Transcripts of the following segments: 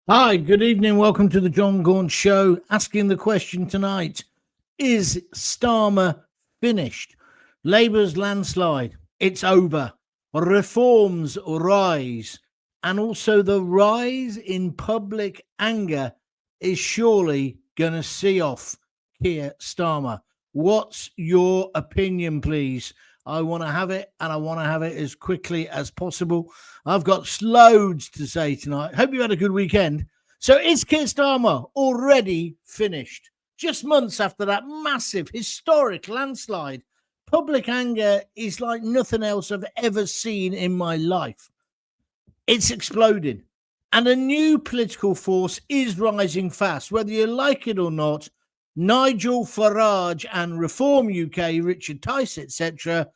Hi, good evening. Welcome to the Jon Gaunt Show. Asking the question tonight, is Starmer finished? Labour's landslide, it's over. Reforms rise. And also the rise in public anger is surely going to see off Keir Starmer. What's your opinion, please? I want to have it, and I want to have it as quickly as possible. I've got loads to say tonight. Hope you had a good weekend. So is Keir Starmer already finished? Just months after that massive, historic landslide, public anger is like nothing else I've ever seen in my life. It's exploding. And a new political force is rising fast, whether you like it or not. Nigel Farage and Reform UK, Richard Tice, etc.,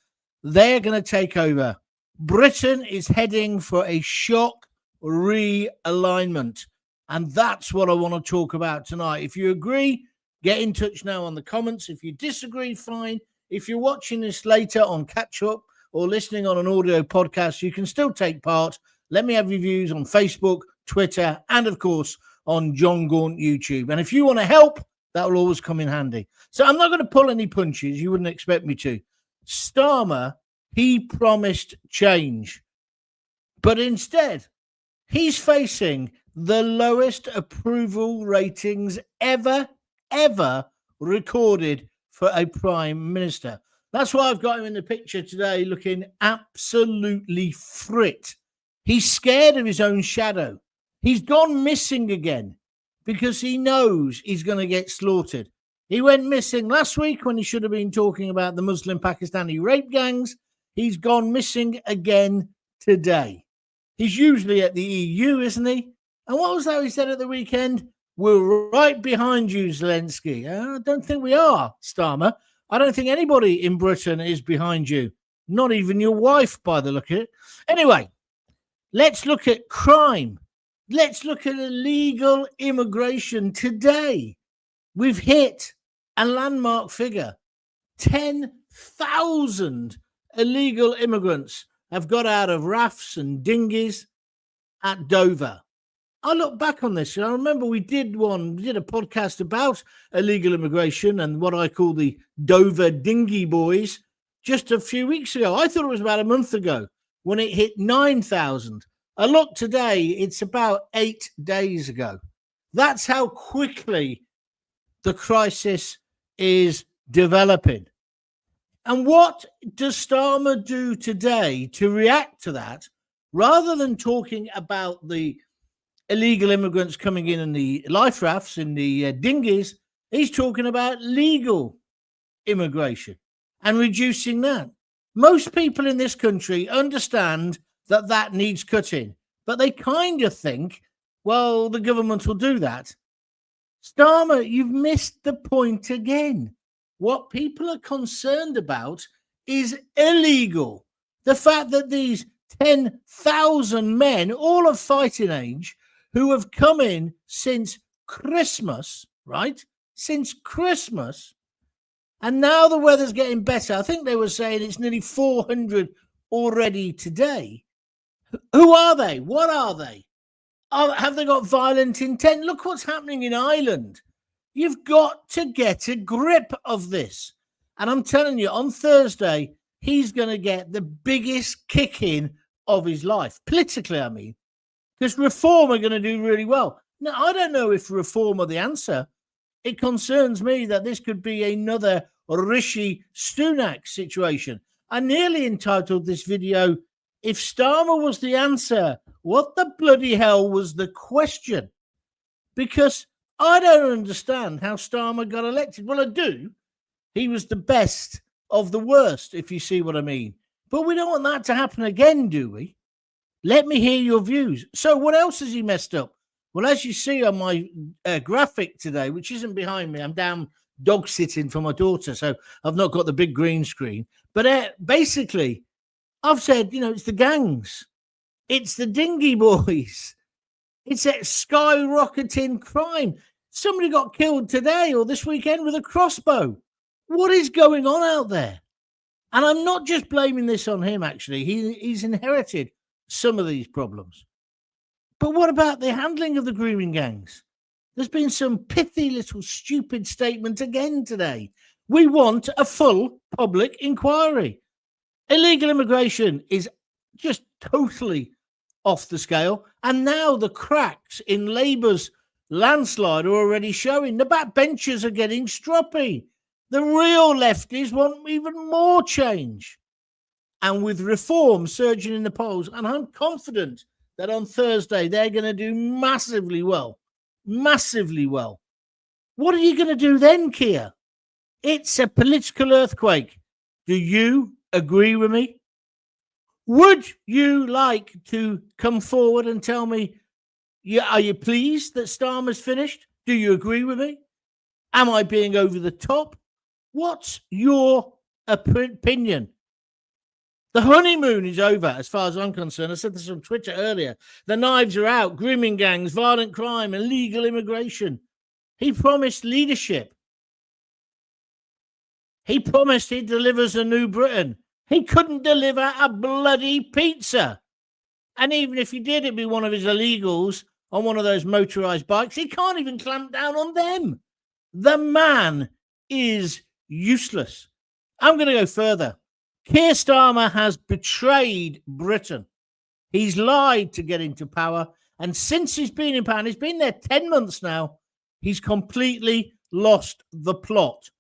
they're going to take over. Britain is heading for a shock realignment. And that's what I want to talk about tonight. If you agree, get in touch now on the comments. If you disagree, fine. If you're watching this later on Catch Up or listening on an audio podcast, you can still take part. Let me have your views on Facebook, Twitter, and of course on Jon Gaunt YouTube. And if you want to help, that will always come in handy. So I'm not going to pull any punches. You wouldn't expect me to. Starmer, he promised change. But instead, he's facing the lowest approval ratings ever recorded for a prime minister. That's why I've got him in the picture today looking absolutely frit. He's scared of his own shadow. He's gone missing again because he knows he's going to get slaughtered. He went missing last week when he should have been talking about the Muslim Pakistani rape gangs. He's gone missing again today. He's usually at the EU, isn't he? And what was that he said at the weekend? We're right behind you, Zelensky. I don't think we are, Starmer. I don't think anybody in Britain is behind you. Not even your wife, by the look of it. Anyway, let's look at crime. Let's look at illegal immigration today. We've hit a landmark figure. 10,000 illegal immigrants have got out of rafts and dinghies at Dover. I look back on this and I remember we did a podcast about illegal immigration and what I call the Dover dinghy boys just a few weeks ago. I thought it was about a month ago when it hit 9,000. I look today, it's about 8 days ago. That's how quickly the crisis is developing. And what does Starmer do today to react to that, rather than talking about the illegal immigrants coming in the life rafts, in the dinghies? He's talking about legal immigration and reducing that. Most people in this country understand that needs cutting, but they kind of think, well, the government will do that. Starmer, you've missed the point again. What people are concerned about is illegal. The fact that these 10,000 men, all of fighting age, who have come in since Christmas, right? Since Christmas. And now the weather's getting better. I think they were saying it's nearly 400 already today. Who are they? What are they? Have they got violent intent? Look what's happening in Ireland. You've got to get a grip of this. And I'm telling you, on Thursday, he's going to get the biggest kick-in of his life. Politically, I mean. Because Reform are going to do really well. Now, I don't know if Reform are the answer. It concerns me that this could be another Rishi Sunak situation. I nearly entitled this video, If Starmer Was the Answer, What the Bloody Hell Was the Question? Because I don't understand how Starmer got elected. Well, I do. He was the best of the worst, if you see what I mean. But we don't want that to happen again, do we? Let me hear your views. So what else has he messed up? Well, as you see on my graphic today, which isn't behind me, I'm down dog sitting for my daughter, so I've not got the big green screen. But basically, I've said, it's the gangs. It's the dinghy boys. It's that skyrocketing crime. Somebody got killed today or this weekend with a crossbow. What is going on out there? And I'm not just blaming this on him, actually. He's inherited some of these problems. But what about the handling of the grooming gangs? There's been some pithy little stupid statements again today. We want a full public inquiry. Illegal immigration is just totally off the scale. And now the cracks in Labour's landslide are already showing. The backbenchers are getting stroppy. The real lefties want even more change. And with reform surging in the polls, and I'm confident that on Thursday they're going to do massively well. Massively well. What are you going to do then, Keir? It's a political earthquake. Do you agree with me? Would you like to come forward and tell me, are you pleased that Starmer's finished? Do you agree with me? Am I being over the top? What's your opinion? The honeymoon is over, as far as I'm concerned. I said this on Twitter earlier. The knives are out. Grooming gangs, violent crime, illegal immigration. He promised leadership. He promised he'd deliver us a new Britain. He couldn't deliver a bloody pizza. And even if he did, it'd be one of his illegals on one of those motorized bikes. He can't even clamp down on them. The man is useless. I'm going to go further. Keir Starmer has betrayed Britain. He's lied to get into power. And since he's been in power, and he's been there 10 months now, he's completely lost the plot.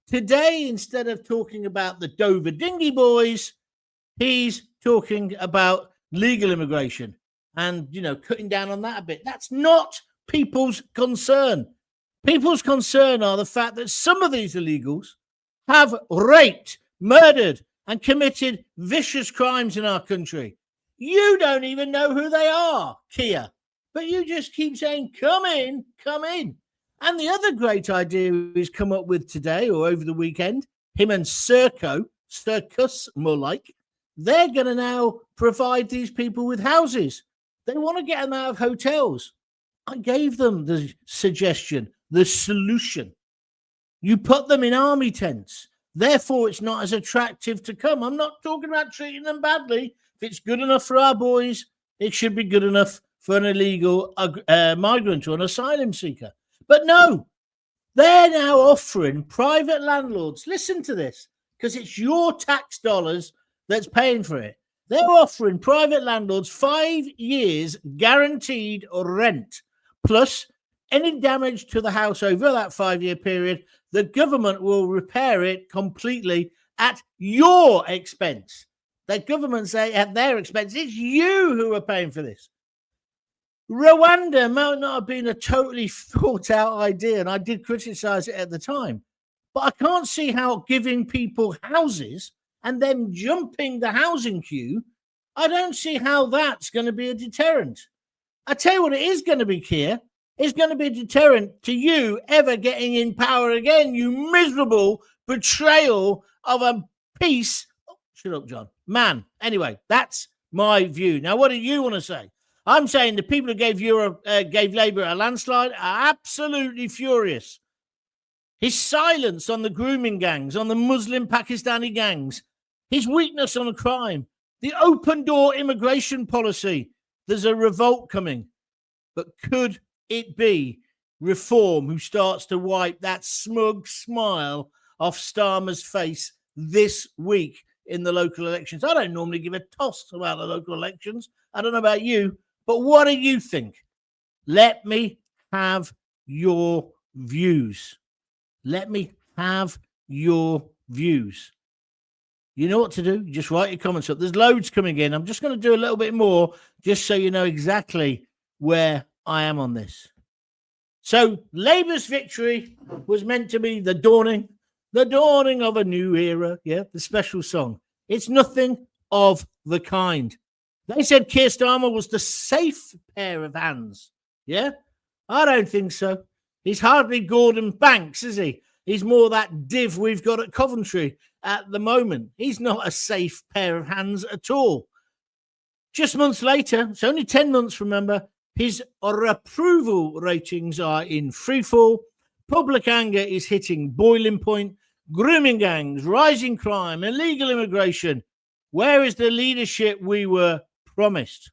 Today, instead of talking about the Dover Dinghy boys, he's talking about legal immigration and, cutting down on that a bit. That's not people's concern. People's concern are the fact that some of these illegals have raped, murdered, and committed vicious crimes in our country. You don't even know who they are, Keir, but you just keep saying, come in, come in. And the other great idea he's come up with today or over the weekend, him and Circus more like, they're going to now provide these people with houses. They want to get them out of hotels. I gave them the suggestion, the solution. You put them in army tents. Therefore, it's not as attractive to come. I'm not talking about treating them badly. If it's good enough for our boys, it should be good enough for an illegal migrant or an asylum seeker. But no, they're now offering private landlords, listen to this, because it's your tax dollars that's paying for it. They're offering private landlords 5 years guaranteed rent, plus any damage to the house over that 5-year period, the government will repair it completely at your expense. The government say at their expense. It's you who are paying for this. Rwanda might not have been a totally thought out idea, and I did criticize it at the time. But I can't see how giving people houses and them jumping the housing queue, I don't see how that's going to be a deterrent. I tell you what it is going to be, Keir. It's going to be a deterrent to you ever getting in power again, you miserable betrayal of a piece. Oh, shut up, John. Man. Anyway, that's my view. Now, what do you want to say? I'm saying the people who gave Labour a landslide are absolutely furious. His silence on the grooming gangs, on the Muslim Pakistani gangs, his weakness on crime, the open door immigration policy. There's a revolt coming. But could it be reform who starts to wipe that smug smile off Starmer's face this week in the local elections? I don't normally give a toss about the local elections. I don't know about you, but what do you think? Let me have your views. Let me have your views. You know what to do? Just write your comments up. There's loads coming in. I'm just going to do a little bit more just so you know exactly where I am on this. So Labour's victory was meant to be the dawning of a new era. Yeah, the special song. It's nothing of the kind. They said Keir Starmer was the safe pair of hands. Yeah, I don't think so. He's hardly Gordon Banks, is he? He's more that div we've got at Coventry at the moment. He's not a safe pair of hands at all. Just months later, it's only 10 months, remember, his approval ratings are in freefall. Public anger is hitting boiling point. Grooming gangs, rising crime, illegal immigration. Where is the leadership we were promised?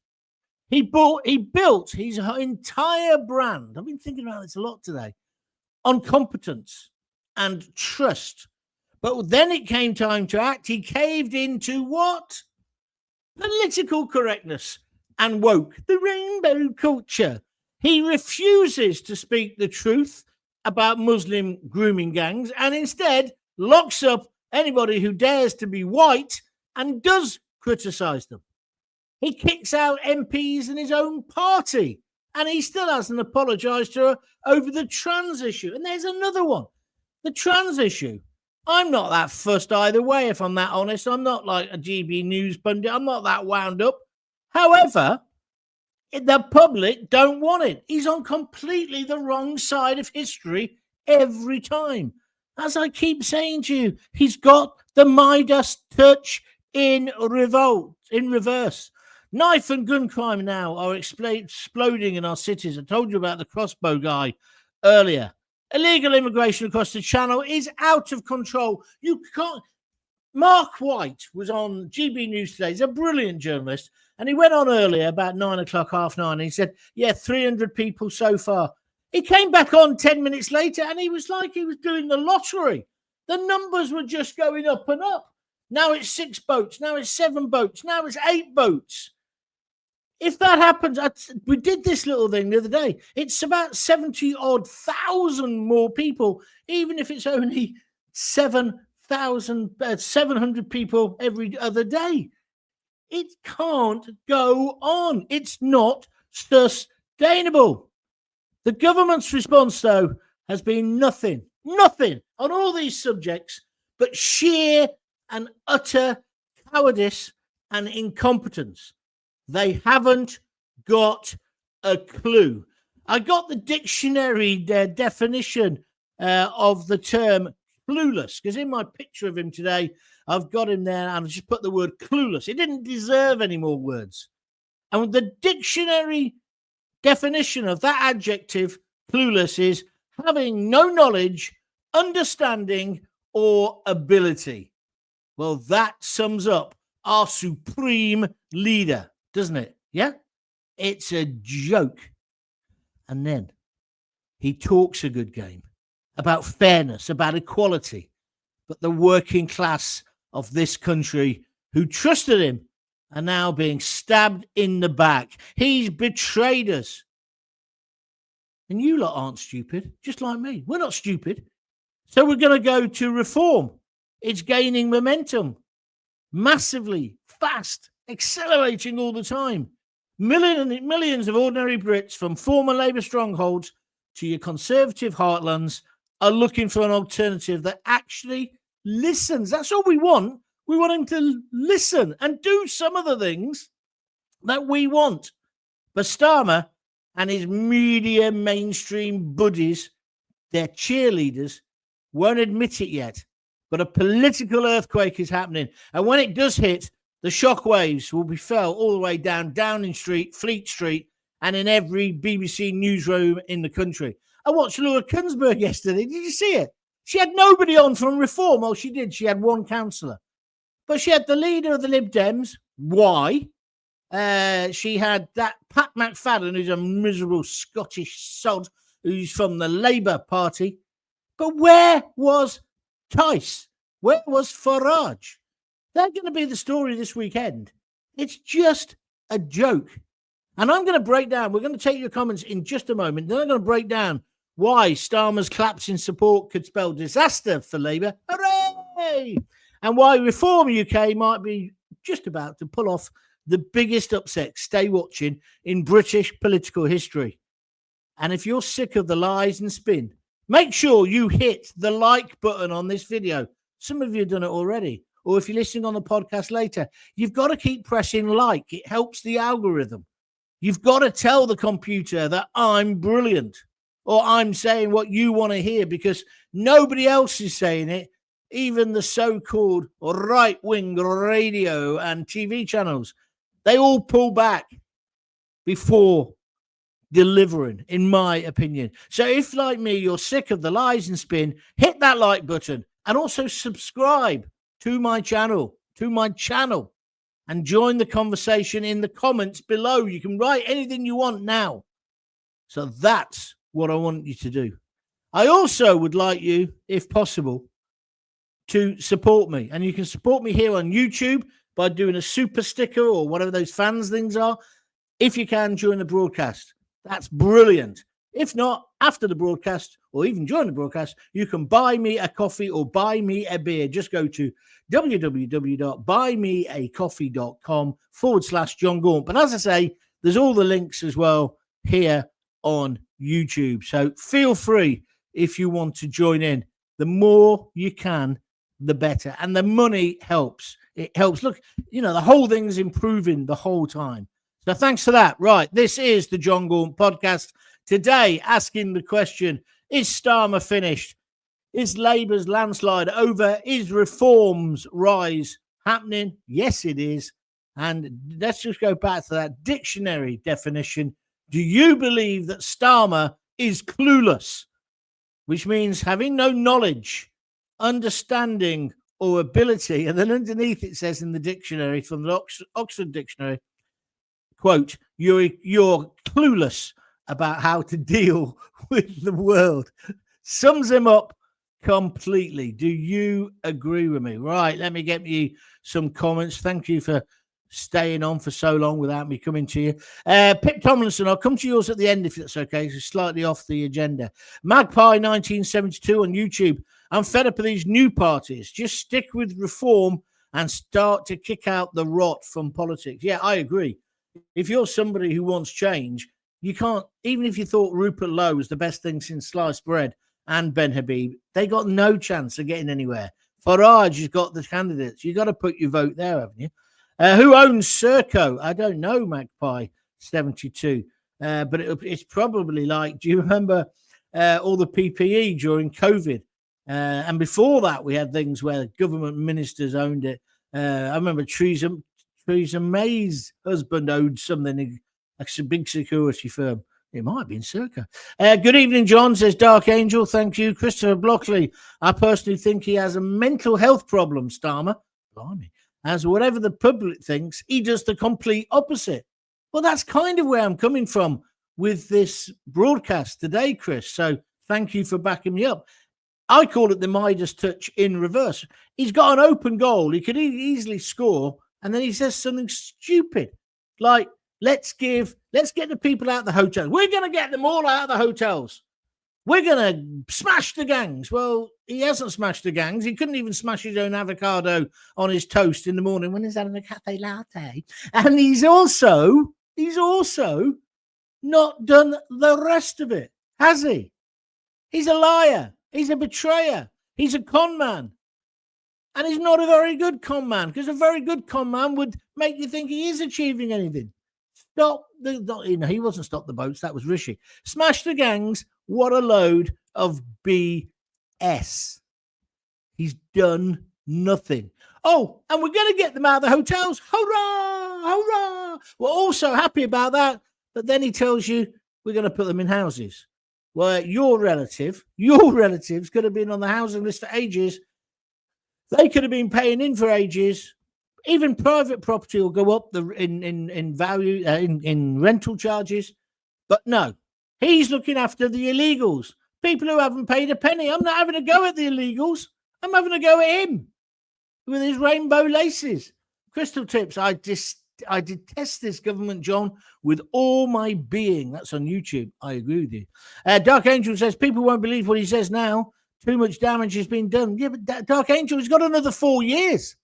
He built his entire brand. I've been thinking about this a lot today, on competence and trust. But then it came time to act. He caved into what? Political correctness and woke, the rainbow culture. He refuses to speak the truth about Muslim grooming gangs and instead locks up anybody who dares to be white and does criticize them. He kicks out MPs in his own party, and he still hasn't apologized to her over the trans issue. And there's another one, the trans issue. I'm not that fussed either way, if I'm that honest. I'm not like a GB News pundit. I'm not that wound up. However, the public don't want it. He's on completely the wrong side of history every time. As I keep saying to you, he's got the Midas touch in reverse. Knife and gun crime now are exploding in our cities. I told you about the crossbow guy earlier. Illegal immigration across the channel is out of control. You can't. Mark White was on GB News today. He's a brilliant journalist. And he went on earlier about 9 o'clock, 9:30. And he said, 300 people so far. He came back on 10 minutes later and he was like he was doing the lottery. The numbers were just going up and up. Now it's 6 boats. Now it's 7 boats. Now it's 8 boats. If that happens, we did this little thing the other day. It's about 70-odd thousand more people, even if it's only 700 people every other day. It can't go on. It's not sustainable. The government's response, though, has been nothing on all these subjects, but sheer and utter cowardice and incompetence. They haven't got a clue. I got the dictionary definition of the term clueless, because in my picture of him today, I've got him there and I just put the word clueless. It didn't deserve any more words. And the dictionary definition of that adjective, clueless, is having no knowledge, understanding, or ability. Well, that sums up our supreme leader, doesn't it? Yeah? It's a joke. And then he talks a good game about fairness, about equality. But the working class of this country who trusted him are now being stabbed in the back. He's betrayed us. And you lot aren't stupid, just like me. We're not stupid. So we're going to go to reform. It's gaining momentum massively, fast, accelerating all the time. Millions of ordinary Brits from former Labour strongholds to your Conservative heartlands are looking for an alternative that actually listens. That's all we want. We want him to listen and do some of the things that we want. But Starmer and his media mainstream buddies, their cheerleaders, won't admit it yet. But a political earthquake is happening. And when it does hit, the shockwaves will be felt all the way down Downing Street, Fleet Street, and in every BBC newsroom in the country. I watched Laura Kunsberg yesterday. Did you see it? She had nobody on from Reform. Oh, she did. She had one councillor. But she had the leader of the Lib Dems. Why? She had that Pat McFadden, who's a miserable Scottish sod, who's from the Labour Party. But where was Tice? Where was Farage? They're going to be the story this weekend. It's just a joke. And I'm going to break down, we're going to take your comments in just a moment. Then I'm going to break down why Starmer's collapse in support could spell disaster for Labour. Hooray! And why Reform UK might be just about to pull off the biggest upset, stay watching, in British political history. And if you're sick of the lies and spin, make sure you hit the like button on this video. Some of you have done it already. Or if you're listening on the podcast later, you've got to keep pressing like. It helps the algorithm. You've got to tell the computer that I'm brilliant or I'm saying what you want to hear, because nobody else is saying it. Even the so-called right-wing radio and TV channels, they all pull back before delivering, in my opinion. So if, like me, you're sick of the lies and spin, hit that like button and also subscribe to my channel, and join the conversation in the comments below. You can write anything you want now. So that's what I want you to do. I also would like you, if possible, to support me. And you can support me here on YouTube by doing a super sticker or whatever those fans things are. If you can, during the broadcast. That's brilliant. If not, after the broadcast or even during the broadcast, you can buy me a coffee or buy me a beer. Just go to www.buymeacoffee.com/Jon Gaunt. But as I say, there's all the links as well here on YouTube. So feel free if you want to join in. The more you can, the better. And the money helps. It helps. Look, the whole thing's improving the whole time. So thanks for that. Right. This is the Jon Gaunt podcast. Today, asking the question, is Starmer finished? Is Labour's landslide over? Is reforms rise happening? Yes, it is. And let's just go back to that dictionary definition. Do you believe that Starmer is clueless? Which means having no knowledge, understanding, or ability. And then underneath it says in the dictionary, from the Oxford Dictionary, quote, you're clueless about how to deal with the world. Sums him up completely. Do you agree with me? Right, let me get you some comments. Thank you for staying on for so long without me coming to you. Pip Tomlinson, I'll come to yours at the end if that's okay. It's slightly off the agenda. Magpie 1972 on YouTube. I'm fed up of these new parties. Just stick with reform and start to kick out the rot from politics. Yeah, I agree. If you're somebody who wants change, you can't, even if you thought Rupert Lowe was the best thing since sliced bread and Ben Habib, they got no chance of getting anywhere. Farage has got the candidates. You got to put your vote there, haven't you? Who owns Serco? I don't know, Magpie 72. But it's probably like, do you remember all the PPE during COVID? And before that, we had things where government ministers owned it. I remember Theresa May's husband owed something, a big security firm. It might be in Serco. Good evening, John, says Dark Angel. Thank you. Christopher Blockley. I personally think he has a mental health problem, Starmer. Blimey. As whatever the public thinks, he does the complete opposite. Well, that's kind of where I'm coming from with this broadcast today, Chris. So thank you for backing me up. I call it the Midas touch in reverse. He's got an open goal. He could easily score, and then he says something stupid like, let's get the people out of the hotels. We're going to get them all out of the hotels. We're going to smash the gangs. Well, he hasn't smashed the gangs. He couldn't even smash his own avocado on his toast in the morning when he's having a cafe latte. And he's also not done the rest of it, has he? He's a liar. He's a betrayer. He's a con man. And he's not a very good con man, because a very good con man would make you think he is achieving anything. He wasn't stop the boats. That was Rishi. Smash the gangs. What a load of BS. He's done nothing. Oh, and we're going to get them out of the hotels. Hurrah! Hurrah! We're all so happy about that. But then he tells you we're going to put them in houses. Well, your relatives could have been on the housing list for ages. They could have been paying in for ages. Even private property will go up in value, in rental charges. But no, he's looking after the illegals, people who haven't paid a penny. I'm not having a go at the illegals. I'm having a go at him with his rainbow laces. Crystal Tips, I detest this government, John, with all my being. That's on YouTube. I agree with you. Dark Angel says people won't believe what he says now. Too much damage has been done. Yeah, but Dark Angel has got another 4 years.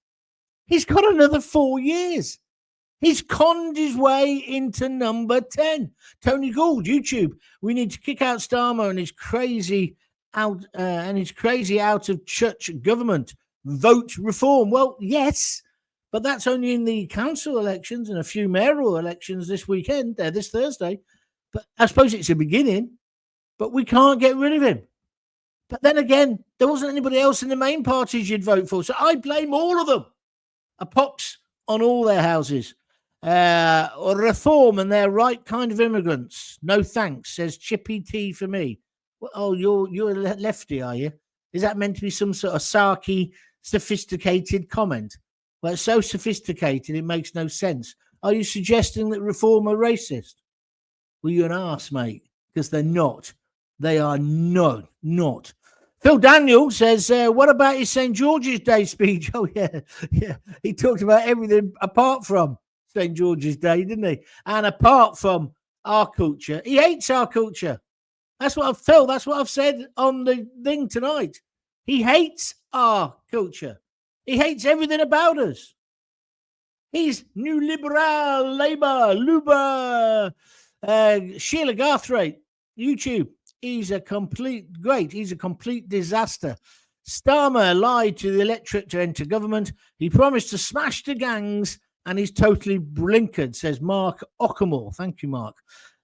He's got another 4 years. He's conned his way into number 10. Tony Gould, YouTube. We need to kick out Starmer and his crazy out of church government. Vote reform. Well, yes, but that's only in the council elections and a few mayoral elections this weekend, this Thursday. But I suppose it's a beginning. But we can't get rid of him. But then again, there wasn't anybody else in the main parties you'd vote for. So I blame all of them. A pox on all their houses. Or reform and they're right kind of immigrants. No thanks, says Chippy T for me. Well, oh, you're a lefty, are you? Is that meant to be some sort of sarky, sophisticated comment? Well, it's so sophisticated, it makes no sense. Are you suggesting that Reform are racist? Well, you're an arse, mate, because they're not. They are not. Phil Daniel says, what about his St. George's Day speech? Oh, yeah. He talked about everything apart from St. George's Day, didn't he? And apart from our culture. He hates our culture. That's what I've felt. That's what I've said on the thing tonight. He hates our culture. He hates everything about us. He's new liberal, Labour, Luba, Sheila Garthwaite, YouTube. He's a complete disaster. Starmer lied to the electorate to enter government. He promised to smash the gangs, and he's totally blinkered, says Mark Ockamore. Thank you, Mark.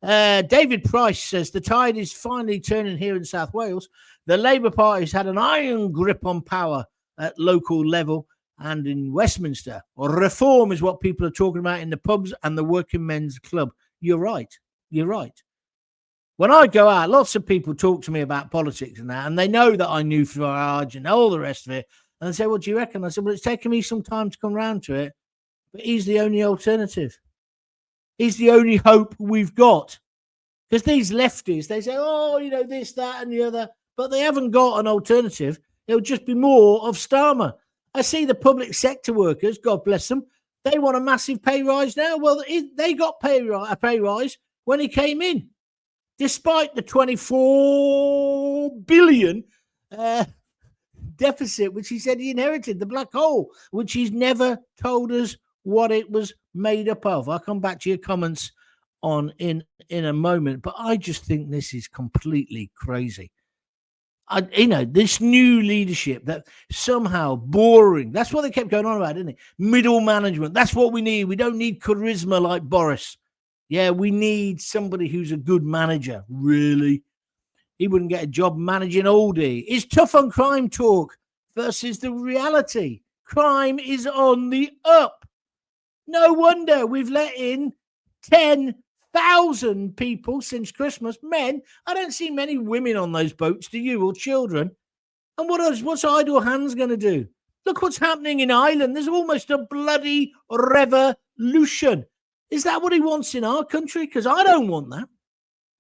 David Price says the tide is finally turning here in South Wales. The Labour Party's had an iron grip on power at local level and in Westminster. Reform is what people are talking about in the pubs and the working men's club. You're right. When I go out, lots of people talk to me about politics and that, and they know that I knew Farage and all the rest of it. And they say, what do you reckon? I said, well, it's taken me some time to come round to it, but he's the only alternative. He's the only hope we've got. Because these lefties, they say, oh, this, that, and the other, but they haven't got an alternative. It'll just be more of Starmer. I see the public sector workers, God bless them, they want a massive pay rise now. Well, they got a pay rise when he came in, despite the 24 billion deficit, which he said he inherited, the black hole, which he's never told us what it was made up of. I'll come back to your comments on in a moment, but I just think this is completely crazy. This new leadership that somehow boring. That's what they kept going on about, didn't it? Middle management. That's what we need. We don't need charisma like Boris. Yeah, we need somebody who's a good manager. Really? He wouldn't get a job managing Aldi. It's tough on crime talk versus the reality. Crime is on the up. No wonder we've let in 10,000 people since Christmas. Men. I don't see many women on those boats, do you, or children? And what's Idle Hands going to do? Look what's happening in Ireland. There's almost a bloody revolution. Is that what he wants in our country? Because I don't want that.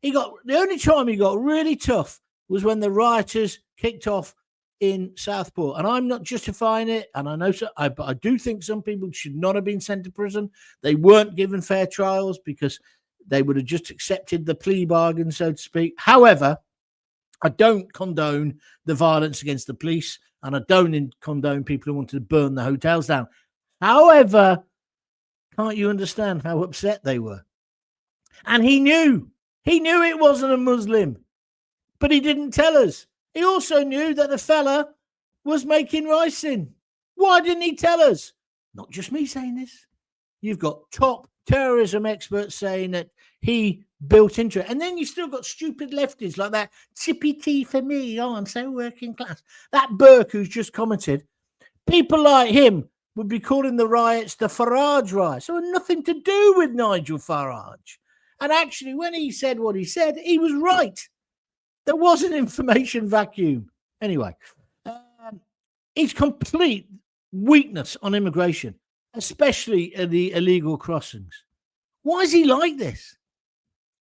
The only time he got really tough was when the rioters kicked off in Southport. And I'm not justifying it. And I know, but I do think some people should not have been sent to prison. They weren't given fair trials because they would have just accepted the plea bargain, so to speak. However, I don't condone the violence against the police, and I don't condone people who wanted to burn the hotels down. However, can't you understand how upset they were? And he knew it wasn't a Muslim, but he didn't tell us. He also knew that the fella was making ricin. Why didn't he tell us? Not just me saying this. You've got top terrorism experts saying that he built into it. And then you've still got stupid lefties like that Tippy T for me. Oh, I'm so working class. That Burke who's just commented. People like him would be calling the riots the Farage riots. So it had nothing to do with Nigel Farage. And actually, when he said what he said, he was right. There was an information vacuum. Anyway, it's complete weakness on immigration, especially at the illegal crossings. Why is he like this?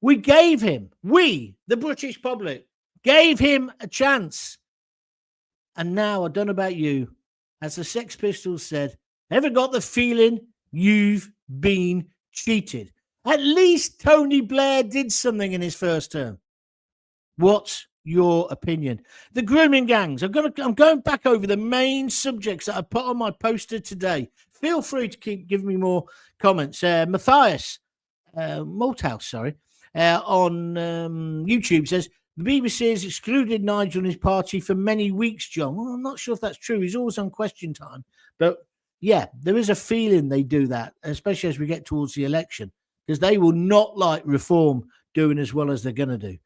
We, the British public, gave him a chance. And now, I don't know about you, as the Sex Pistols said, ever got the feeling you've been cheated? At least Tony Blair did something in his first term. What's your opinion? The grooming gangs. I'm going back over the main subjects that I put on my poster today. Feel free to keep giving me more comments. Matthias Malthouse, on YouTube says the BBC has excluded Nigel and his party for many weeks, John. Well, I'm not sure if that's true. He's always on Question Time. But yeah, there is a feeling they do that, especially as we get towards the election, because they will not like Reform doing as well as they're going to do.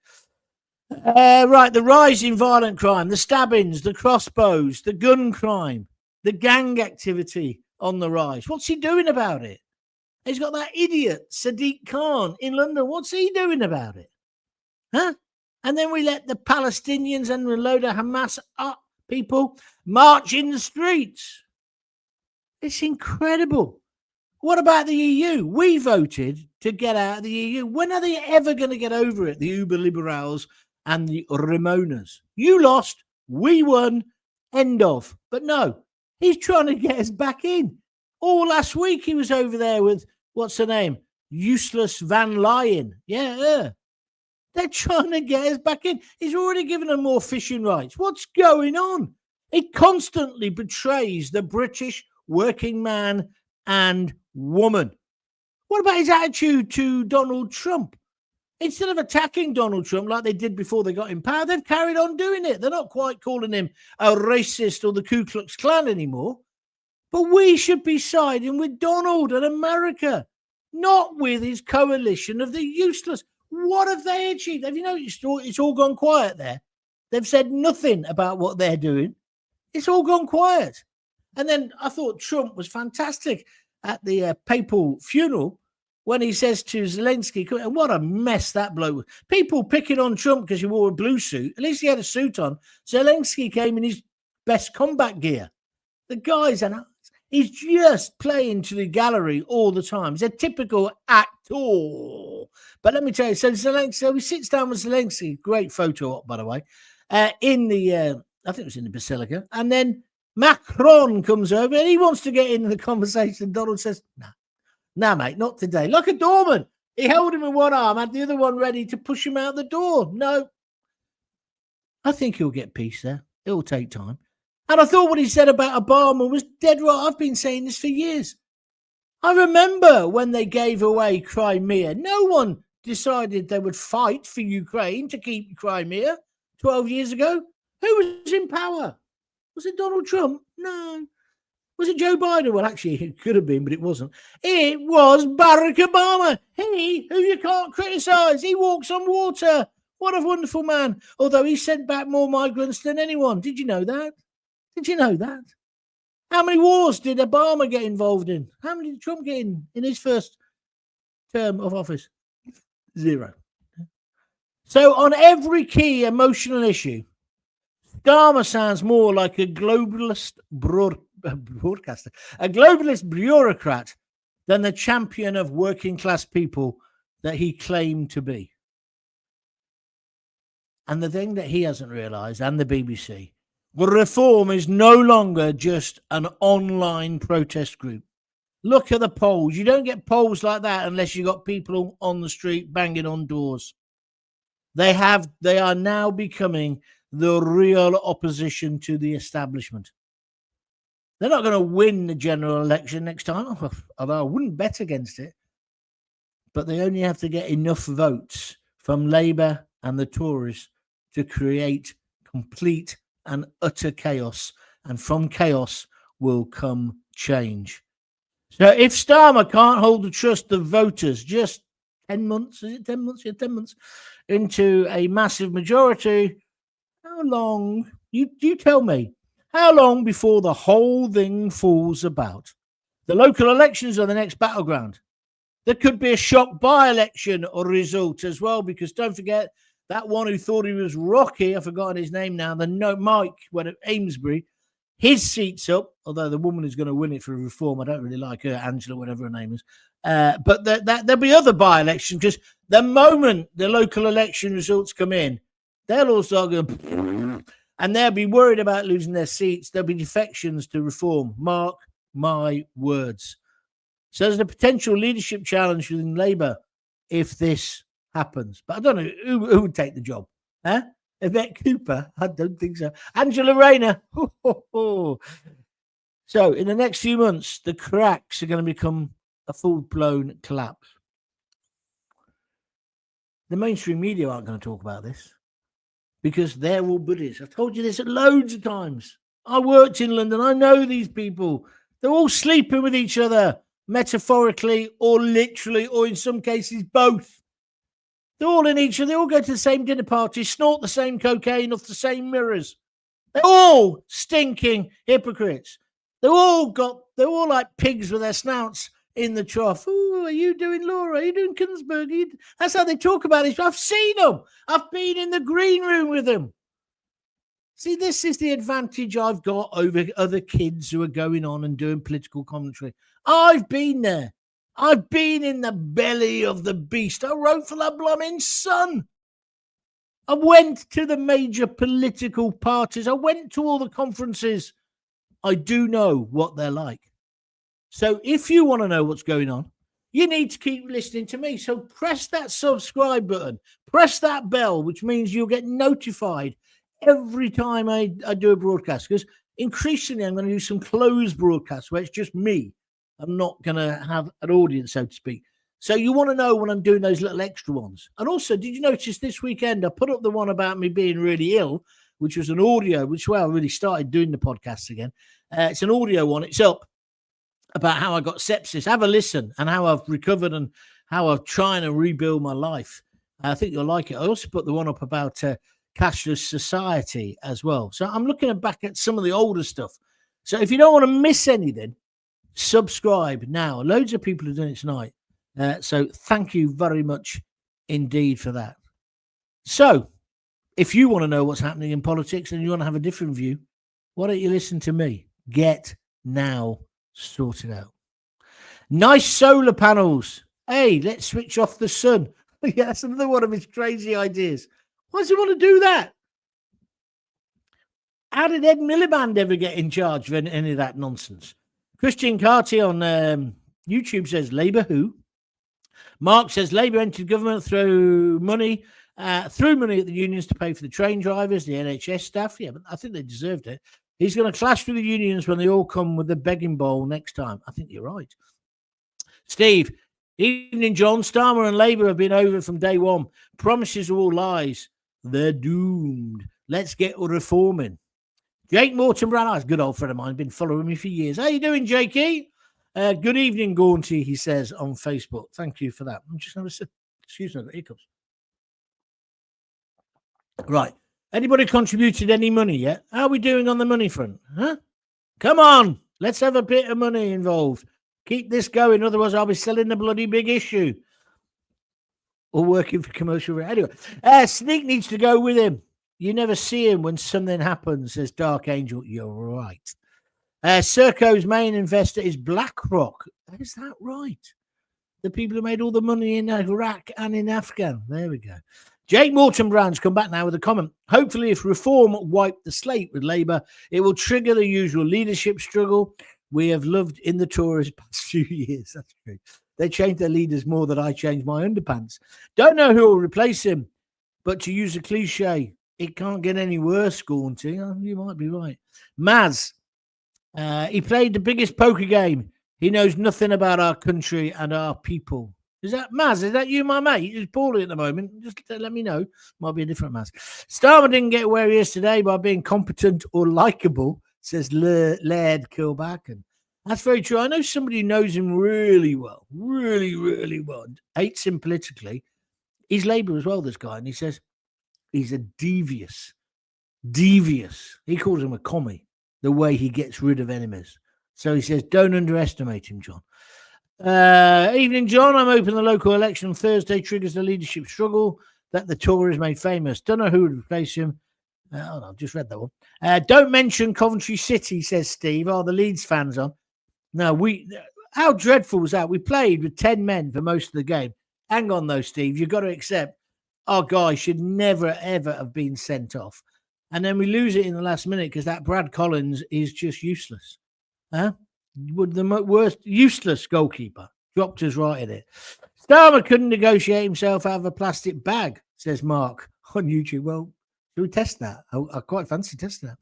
Right, the rise in violent crime, the stabbings, the crossbows, the gun crime, the gang activity on the rise. What's he doing about it? He's got that idiot, Sadiq Khan, in London. What's he doing about it? Huh? And then we let the Palestinians and a load of Hamas people march in the streets. It's incredible. What about the EU? We voted to get out of the EU. When are they ever going to get over it? The Uber liberals and the Ramonas. You lost, we won, end of. But no, he's trying to get us back in. All last week he was over there with, what's her name? Useless Van Leyen. Yeah. They're trying to get us back in. He's already given them more fishing rights. What's going on? It constantly betrays the British working man and woman. What about his attitude to Donald Trump? Instead of attacking Donald Trump like they did before they got in power, they've carried on doing it. They're not quite calling him a racist or the Ku Klux Klan anymore. But we should be siding with Donald and America, not with his coalition of the useless. What have they achieved? Have you noticed it's all gone quiet there? They've said nothing about what they're doing. It's all gone quiet. And then I thought Trump was fantastic at the papal funeral when he says to Zelensky, and what a mess that bloke was. People picking on Trump because he wore a blue suit. At least he had a suit on. Zelensky came in his best combat gear. The guy's he's just playing to the gallery all the time. He's a typical actor. But let me tell you, so he sits down with Zelensky. Great photo op, by the way, in the... I think it was in the Basilica. And then Macron comes over and he wants to get into the conversation. Donald says, nah, mate, not today. Like a doorman. He held him in one arm, had the other one ready to push him out the door. No. I think he'll get peace there. It'll take time. And I thought what he said about Obama was dead right. I've been saying this for years. I remember when they gave away Crimea. No one decided they would fight for Ukraine to keep Crimea 12 years ago. Who was in power? Was it Donald Trump? No. Was it Joe Biden? Well, actually, it could have been, but it wasn't. It was Barack Obama. He, who you can't criticize. He walks on water. What a wonderful man. Although he sent back more migrants than anyone. Did you know that? Did you know that? How many wars did Obama get involved in? How many did Trump get in his first term of office? 0. So on every key emotional issue, Starmer sounds more like a globalist broadcaster, a globalist bureaucrat than the champion of working class people that he claimed to be. And the thing that he hasn't realised, and the BBC, reform is no longer just an online protest group. Look at the polls. You don't get polls like that unless you've got people on the street banging on doors. They are now becoming the real opposition to the establishment. They're not going to win the general election next time, although I wouldn't bet against it. But they only have to get enough votes from Labour and the Tories to create complete and utter chaos. And from chaos will come change. So if Starmer can't hold the trust of voters just 10 months, is it 10 months? Yeah, 10 months into a massive majority, how long, you tell me, how long before the whole thing falls about? The local elections are the next battleground. There could be a shock by-election or result as well, because don't forget that one who thought he was Rocky, I've forgotten his name now, Mike went at Amesbury, his seat's up, although the woman who's going to win it for reform, I don't really like her, Angela, whatever her name is. But there'll be other by-elections, because the moment the local election results come in, they'll all start going, and they'll be worried about losing their seats. There'll be defections to reform. Mark my words. So there's a potential leadership challenge within Labour if this happens. But I don't know who would take the job. Huh? Yvette Cooper? I don't think so. Angela Rayner? So in the next few months, the cracks are going to become a full-blown collapse. The mainstream media aren't going to talk about this because they're all buddies. I've told you this loads of times. I worked in London. I know these people. They're all sleeping with each other, metaphorically or literally, or in some cases, both. They're all in each other. They all go to the same dinner parties, snort the same cocaine off the same mirrors. They're all stinking hypocrites. They're all like pigs with their snouts in the trough. Oh, are you doing Laura? Are you doing Kunzberg? That's how they talk about it. I've seen them. I've been in the green room with them. See, this is the advantage I've got over other kids who are going on and doing political commentary. I've been there. I've been in the belly of the beast. I wrote for the blooming Sun. I went to the major political parties. I went to all the conferences. I do know what they're like. So if you want to know what's going on, you need to keep listening to me. So press that subscribe button, press that bell, which means you'll get notified every time I do a broadcast. Because increasingly, I'm going to do some closed broadcasts where it's just me. I'm not going to have an audience, so to speak. So you want to know when I'm doing those little extra ones. And also, did you notice this weekend I put up the one about me being really ill, which was an audio, which I really started doing the podcast again. It's an audio one. It's up about how I got sepsis. Have a listen and how I've recovered and how I'm trying to rebuild my life. I think you'll like it. I also put the one up about cashless society as well. So I'm looking back at some of the older stuff. So if you don't want to miss anything, subscribe now. Loads of people are doing it tonight. So thank you very much indeed for that. So if you want to know what's happening in politics and you want to have a different view, why don't you listen to me? Get now sorted out. Nice solar panels. Hey, let's switch off the sun. Yeah, that's another one of his crazy ideas. Why does he want to do that? How did Ed Miliband ever get in charge of any of that nonsense? Christian Carty on YouTube says, Labour who? Mark says, Labour entered government through money at the unions to pay for the train drivers, the NHS staff. Yeah, but I think they deserved it. He's going to clash with the unions when they all come with the begging bowl next time. I think you're right. Steve, evening, John. Starmer and Labour have been over from day one. Promises are all lies. They're doomed. Let's get reforming. Jake Morton Brown, that's a good old friend of mine, been following me for years. How you doing, Jakey? Good evening, Gaunty, he says on Facebook. Thank you for that. I'm just going to sit. Excuse me, I've got hiccups. Right. Anybody contributed any money yet? How are we doing on the money front? Huh? Come on. Let's have a bit of money involved. Keep this going. Otherwise, I'll be selling the bloody big issue. Or working for commercial. Anyway, Sneak needs to go with him. You never see him when something happens, says Dark Angel. You're right. Serco's main investor is BlackRock. Is that right? The people who made all the money in Iraq and in Afghan. There we go. Jake Morton Brown's come back now with a comment. Hopefully, if reform wiped the slate with Labour, it will trigger the usual leadership struggle we have loved in the Tories past few years. That's true. They changed their leaders more than I changed my underpants. Don't know who will replace him, but to use a cliche, it can't get any worse, Gaunty. Oh, you might be right. Maz, he played the biggest poker game. He knows nothing about our country and our people. Is that Maz? Is that you, my mate? He's poorly at the moment. Just let me know. Might be a different Maz. Starmer didn't get where he is today by being competent or likable, says Laird Kilbacken. That's very true. I know somebody who knows him really well, really, really well, hates him politically. He's Labour as well, this guy. And he says he's a devious. He calls him a commie, the way he gets rid of enemies. So he says, don't underestimate him, John. Evening, John. I'm hoping the local election on Thursday triggers the leadership struggle that the Tories made famous. Don't know who would replace him. I've just read that one. Don't mention Coventry City, says Steve. Are the Leeds fans on? No, how dreadful was that? We played with 10 men for most of the game. Hang on, though, Steve. You've got to accept our guy should never, ever have been sent off. And then we lose it in the last minute because that Brad Collins is just useless. Huh? The worst, useless goalkeeper. Dropped us right in it. Starmer couldn't negotiate himself out of a plastic bag, says Mark on YouTube. Well, should we test that? I quite fancy testing that.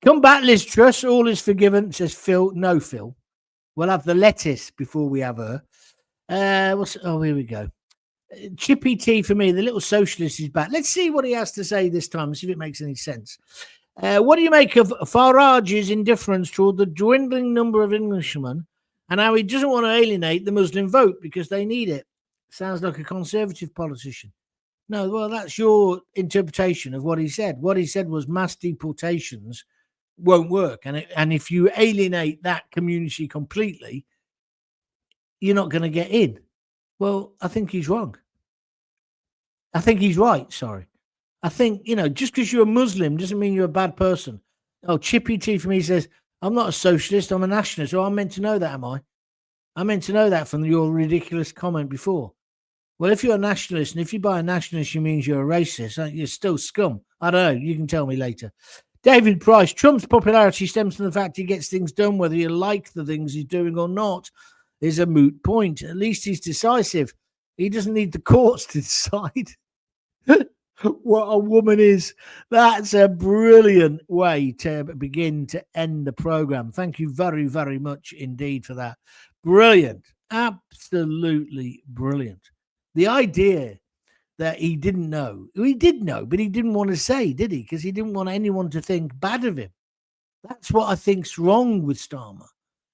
Come back, Liz Truss. All is forgiven, says Phil. No, Phil. We'll have the lettuce before we have her. Here we go. Chippy T for me, the little socialist is back. Let's see what he has to say this time and see if it makes any sense. What do you make of Farage's indifference toward the dwindling number of Englishmen and how he doesn't want to alienate the Muslim vote because they need it? Sounds like a conservative politician. No, well, that's your interpretation of what he said. What he said was mass deportations won't work. And if you alienate that community completely, you're not going to get in. Well, I think he's wrong. I think he's right, sorry. I think, just because you're a Muslim doesn't mean you're a bad person. Oh, Chippy T for me says, I'm not a socialist, I'm a nationalist. So I'm meant to know that, am I? I'm meant to know that from your ridiculous comment before. Well, if you're a nationalist, and if you buy a nationalist, you means you're a racist. You're still scum. I don't know. You can tell me later. David Price, Trump's popularity stems from the fact he gets things done, whether you like the things he's doing or not, is a moot point. At least he's decisive. He doesn't need the courts to decide what a woman is. That's a brilliant way to begin to end the program. Thank you very, very much indeed for that. Brilliant. Absolutely brilliant. The idea that he didn't know. He did know, but he didn't want to say, did he? Because he didn't want anyone to think bad of him. That's what I think's wrong with Starmer.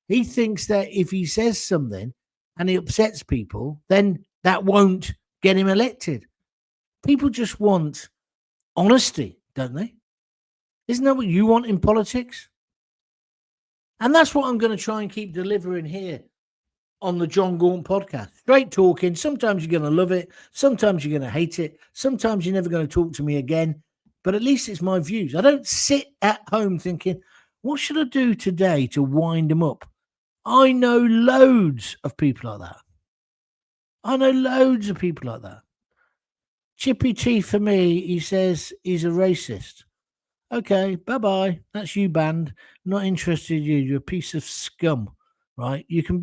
He thinks that if he says something and he upsets people, then that won't get him elected. People just want honesty, don't they? Isn't that what you want in politics? And that's what I'm going to try and keep delivering here on the Jon Gaunt podcast. Straight talking. Sometimes you're going to love it. Sometimes you're going to hate it. Sometimes you're never going to talk to me again. But at least it's my views. I don't sit at home thinking, what should I do today to wind them up? I know loads of people like that. Chippy T for me, he says he's a racist. Okay, bye-bye. That's you banned. Not interested in you. You're a piece of scum, right? You can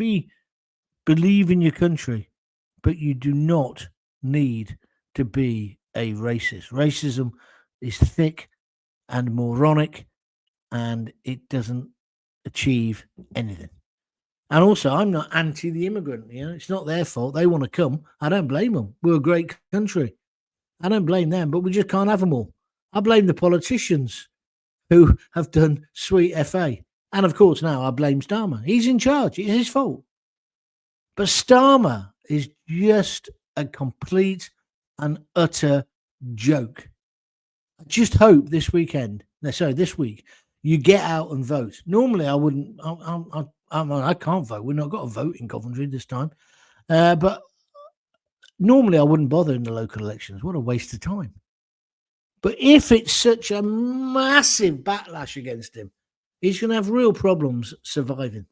believe in your country, but you do not need to be a racist. Racism is thick and moronic, and it doesn't achieve anything. And also, I'm not anti the immigrant. It's not their fault. They want to come. I don't blame them. We're a great country. I don't blame them, but we just can't have them all. I blame the politicians who have done sweet FA. And of course, now I blame Starmer. He's in charge. It's his fault. But Starmer is just a complete and utter joke. I just hope this week, you get out and vote. Normally, I wouldn't. I can't vote. We've not got a vote in Coventry this time. But normally, I wouldn't bother in the local elections. What a waste of time. But if it's such a massive backlash against him, he's going to have real problems surviving.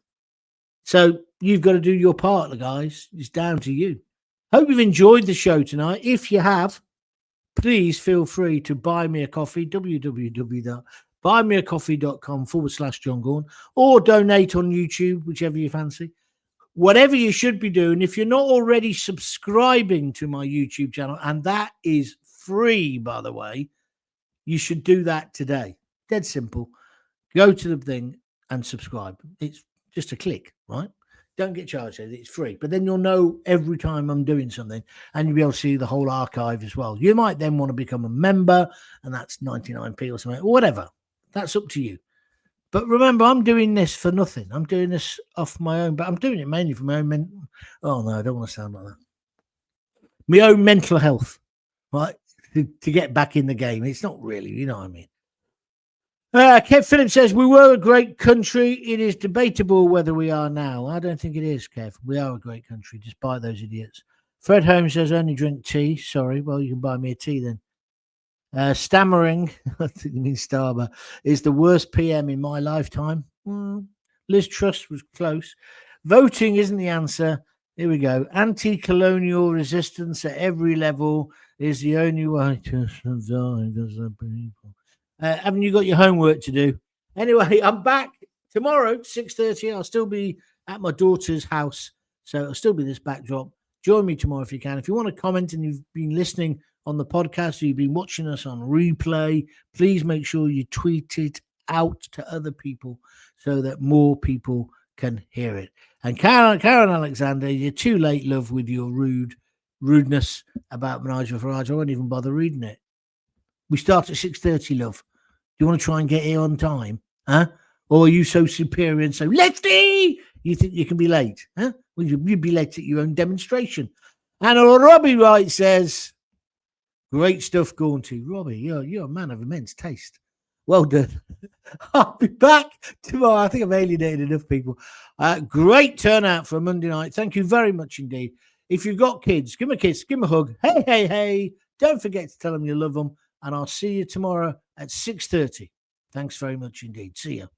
So you've got to do your part, guys. It's down to you. Hope you've enjoyed the show tonight. If you have, please feel free to buy me a coffee, www.buymeacoffee.com/Jon Gaunt, or donate on YouTube, whichever you fancy. Whatever you should be doing, if you're not already subscribing to my YouTube channel, and that is free, by the way, you should do that today. Dead simple. Go to the thing and subscribe. It's just a click, right? Don't get charged. It's free. But then you'll know every time I'm doing something, and you'll be able to see the whole archive as well. You might then want to become a member, and that's 99p or something, or whatever. That's up to you. But remember, I'm doing this for nothing. I'm doing this off my own, but I'm doing it mainly for my own oh, no, I don't want to sound like that. My own mental health, right? To get back in the game. It's not really, you know what I mean. Kev Phillips says, we were a great country. It is debatable whether we are now. I don't think it is, Kev. We are a great country, despite those idiots. Fred Holmes says, only drink tea. Sorry. Well, you can buy me a tea then. Stammering, I think you mean Starmer, is the worst PM in my lifetime. Liz Truss was close. Voting isn't the answer. Here we go. Anti-colonial resistance at every level is the only way to survive as a people. Haven't you got your homework to do? Anyway, I'm back tomorrow, 6:30. I'll still be at my daughter's house, so it'll still be this backdrop. Join me tomorrow if you can. If you want to comment and you've been listening on the podcast or you've been watching us on replay, please make sure you tweet it out to other people so that more people can hear it. And Karen Alexander, you're too late, love, with your rudeness about Nigel Farage. I won't even bother reading it. We start at 6:30, love. Do you want to try and get here on time? Huh? Or are you so superior and so lefty? You think you can be late? Huh? Well, you'd be late at your own demonstration. And Robbie Wright says, great stuff, Gaunty. Robbie, you're a man of immense taste. Well done. I'll be back tomorrow. I think I've alienated enough people. Great turnout for a Monday night. Thank you very much indeed. If you've got kids, give them a kiss, give them a hug. Hey, hey, hey. Don't forget to tell them you love them. and I'll see you tomorrow at 6:30. Thanks very much indeed. See you.